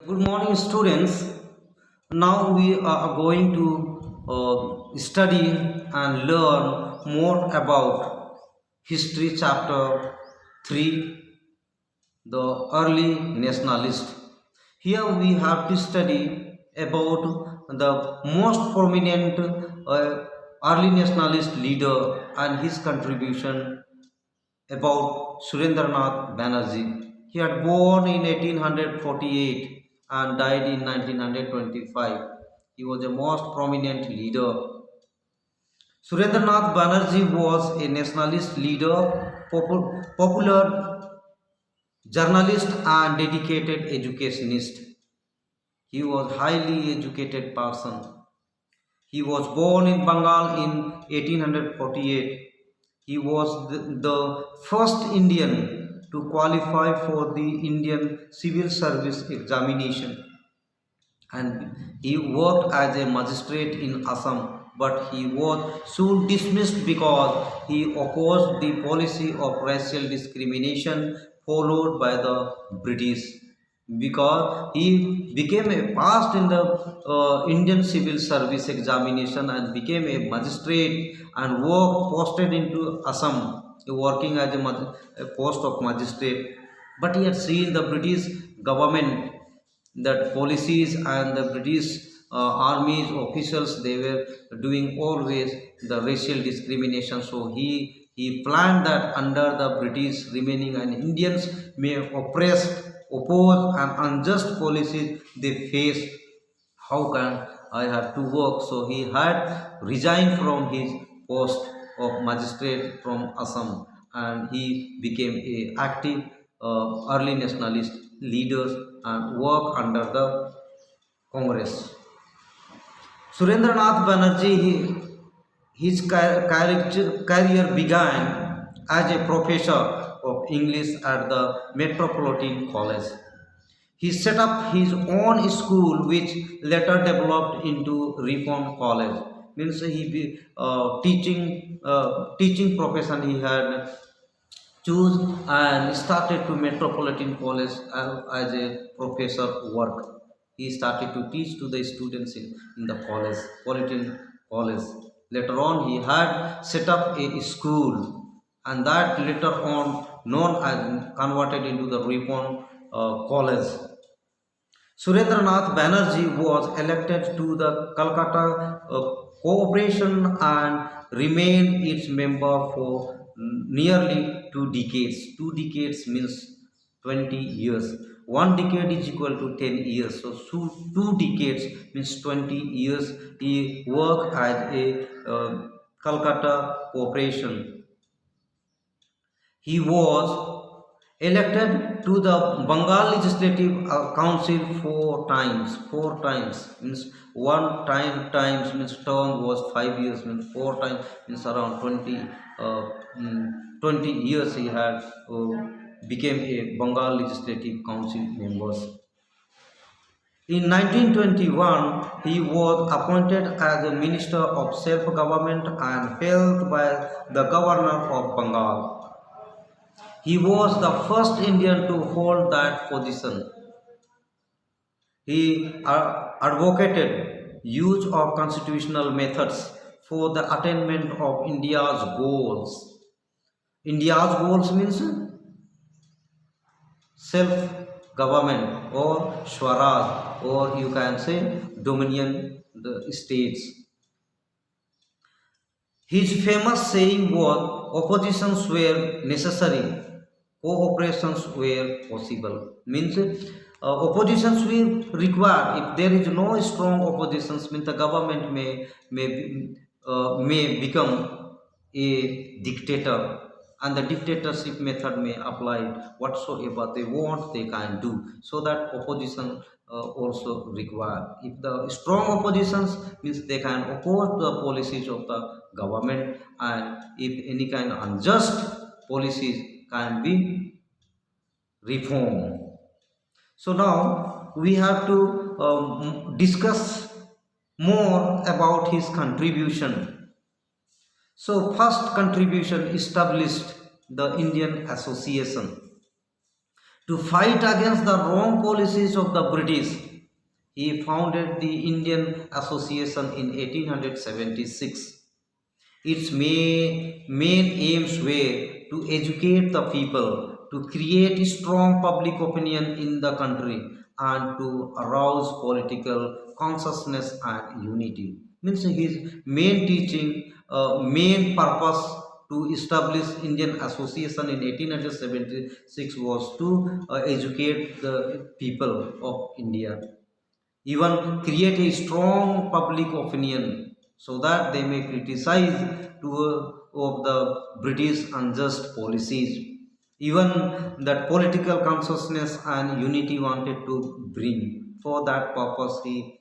Good morning, students. Now we are going to study and learn more about history chapter 3, the early nationalist. Here we have to study about the most prominent early nationalist leader and his contribution about Surendranath Banerjee. He had born in 1848 and died in 1925. He was a most prominent leader. Surendranath Banerjee was a nationalist leader, popular journalist and dedicated educationist. He was highly educated person. He was born in Bengal in 1848. He was the first Indian to qualify for the Indian Civil Service examination, and he worked as a magistrate in Assam, but he was soon dismissed because he opposed the policy of racial discrimination followed by the British. Because he became a passed in the Indian Civil Service examination and became a magistrate and worked posted into Assam, working as a post of magistrate. But he had seen the British government, that policies and the British armies officials, they were doing always the racial discrimination. So he planned that under the British remaining and Indians may oppress, oppose and unjust policies they face. How can I have to work? So he had resigned from his post of magistrate from Assam, and he became a active early nationalist leaders and work under the Congress. Surendranath Banerjee, his career began as a professor of English at the Metropolitan College. He set up his own school, which later developed into Reform College. Means he be teaching profession he had choose and started to Metropolitan College as a professor work. He started to teach to the students in the college, Politan College. Later on, he had set up a school, and that later on known as converted into the Reform College. Surendranath Banerjee was elected to the Calcutta Corporation and remained its member for nearly 2 decades. 2 decades means 20 years. 1 decade is equal to 10 years. So 2 decades means 20 years. He worked as a Calcutta Corporation. He was elected to the Bengal Legislative Council 4 times. 4 times means times means term was 5 years, means 4 times means around 20 years he had became a Bengal Legislative Council members. In 1921, he was appointed as a Minister of Self-Government and held by the Governor of Bengal. He was the first Indian to hold that position. He advocated use of constitutional methods for the attainment of India's goals. India's goals means self-government or Swaraj, or you can say dominion the states. His famous saying was, oppositions were necessary, cooperations were possible. Means oppositions will require. If there is no strong oppositions, means the government may become a dictator, and the dictatorship method may apply whatsoever they want they can do. So that opposition also required. If the strong oppositions means they can oppose the policies of the government, and if any kind of unjust policies can be reformed. So now we have to discuss more about his contribution. So first contribution, established the Indian Association. To fight against the wrong policies of the British, he founded the Indian Association in 1876. Its main aims were to educate the people, to create strong public opinion in the country, and to arouse political consciousness and unity. Means his main teaching, main purpose to establish Indian Association in 1876 was to educate the people of India, even create a strong public opinion so that they may criticize to of the British unjust policies. Even that political consciousness and unity wanted to bring. For that purpose, he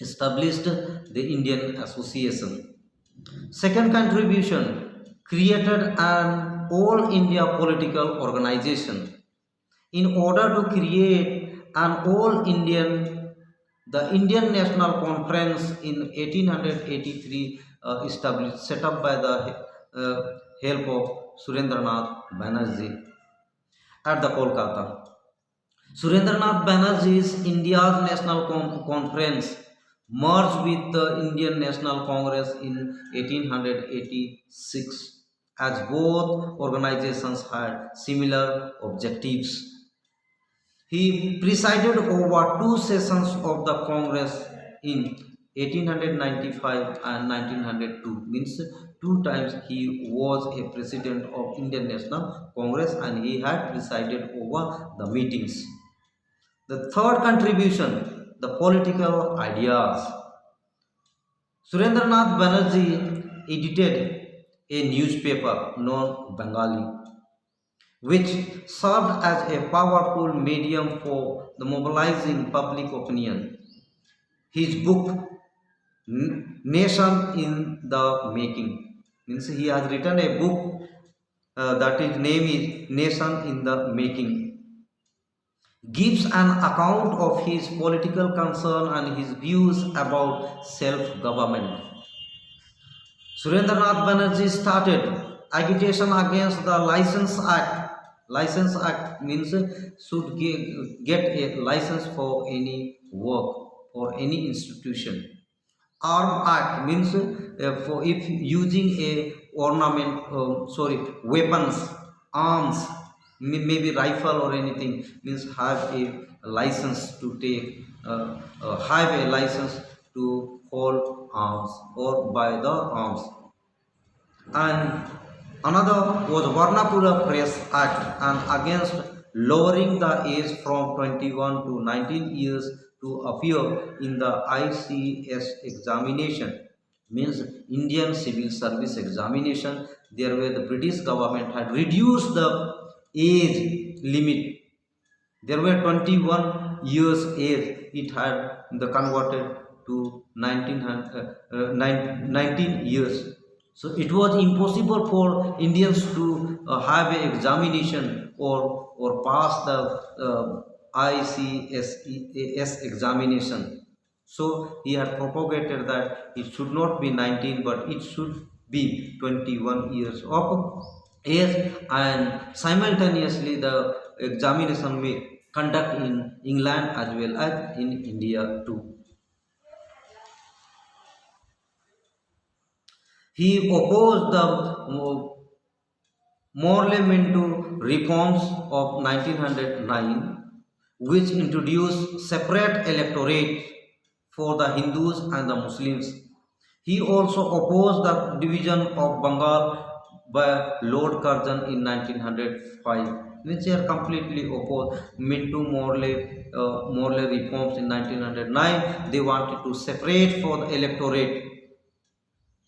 established the Indian Association. Second contribution, created an all India political organization. In order to create an all Indian, the Indian National Conference in 1883 established, set up by the help of Surendranath Banerjee at the Kolkata. Surendranath Banerjee's India's National Conference merged with the Indian National Congress in 1886, as both organizations had similar objectives. He presided over two sessions of the Congress in 1895 and 1902. Means two times he was a president of Indian National Congress and he had presided over the meetings. The third contribution, the political ideas. Surendranath Banerjee edited a newspaper known Bengali, which served as a powerful medium for the mobilizing public opinion. His book, Nation in the Making, means he has written a book that his name is Nation in the Making, gives an account of his political concern and his views about self-government. Surendranath Banerjee started agitation against the License Act. License Act means should get a license for any work or any institution. Arm Act means for if using a weapons, arms, maybe rifle or anything, means have a license to take, have a license to hold arms or buy the arms. And another was Varnapura Press Act, and against lowering the age from 21 to 19 years to appear in the ICS examination, means Indian Civil Service examination. There where the British government had reduced the age limit. There were 21 years age. It had the converted to 19 years. So it was impossible for Indians to have an examination or pass the ICS examination. So he had propagated that it should not be 19 but it should be 21 years of age, and simultaneously the examination may conduct in England as well as in India too. He opposed the Morley-Minto reforms of 1909, which introduced separate electorate for the Hindus and the Muslims. He also opposed the division of Bengal by Lord Curzon in 1905, which are completely opposed. Minto Morley reforms in 1909. They wanted to separate for the electorate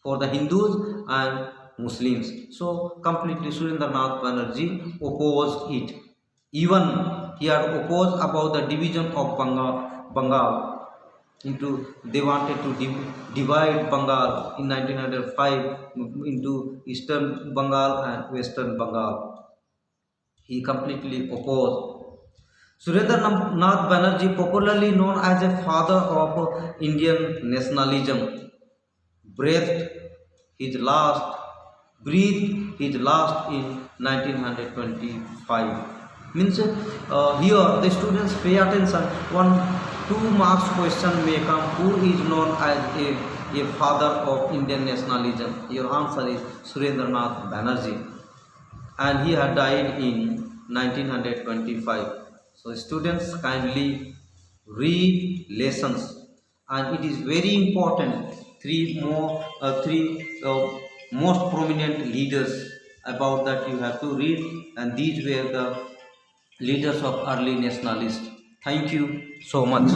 for the Hindus and Muslims. So completely Surendranath Banerjee opposed it. Even he had opposed about the division of Bengal into, they wanted to divide Bengal in 1905 into Eastern Bengal and Western Bengal. He completely opposed. Surendranath Banerjee, popularly known as a father of Indian nationalism, breathed his last in 1925. Means here the students pay attention. One 2 marks question may come. Who is known as a father of Indian nationalism? Your answer is Surendranath Banerjee, and he had died in 1925. So students kindly read lessons, and it is very important. Three most prominent leaders about that you have to read, and these were the leaders of early nationalists. Thank you so much.